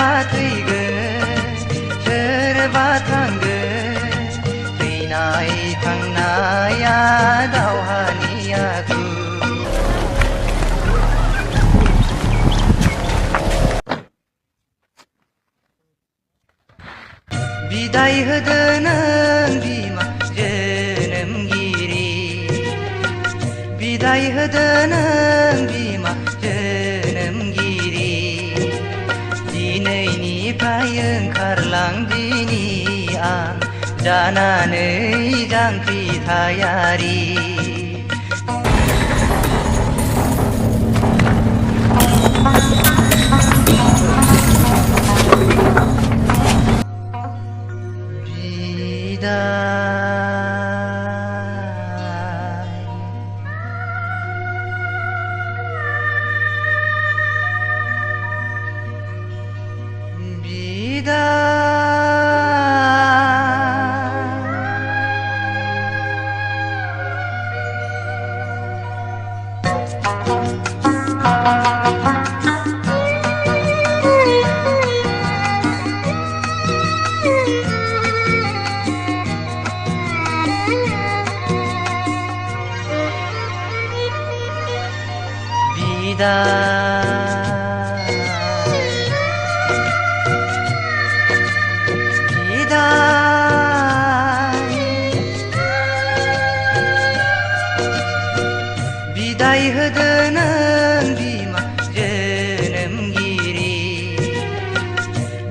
सोरबा थैगोन सोरबा थांगोन थैनाय थांनाया दावहानि आखु बिदाय होदो नों बिमा जोनोमगिरि बिदाय होदो नों बिमा जोनोमगिरि दिनैनिफ्राय ओंखारलांदिनि आं जानानै जांख्रिथायारि बिदाय होदो नों बिमा जोनोमगिरि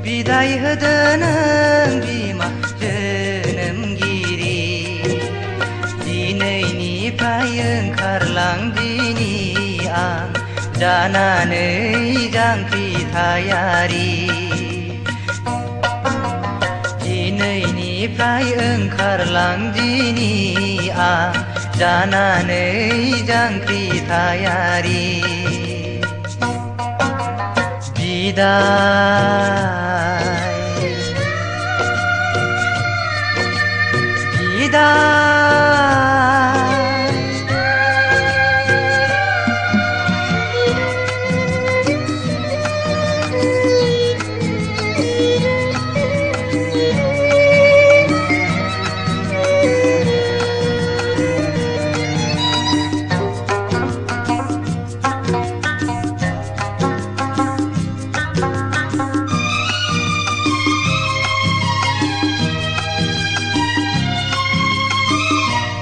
बिदाय होदो नों बिमा जोनोमगिरि दिनैनिफ्राय ओंखारलांदिनि आं जानानै जांख्रिथायारि दिनैनिफ्राय ओंखारलांदिनि आं जानानै जांख्रिथायारि बिदाय बिदाय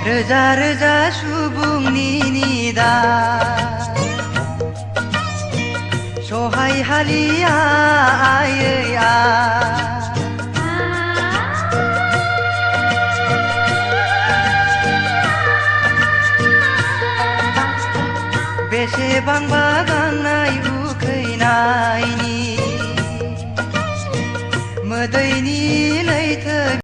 रोजा रोजा सुबुंनि निदान सहाय हालिया आयै बेसेबांबा गांनाय उखैनायनि मोदैनि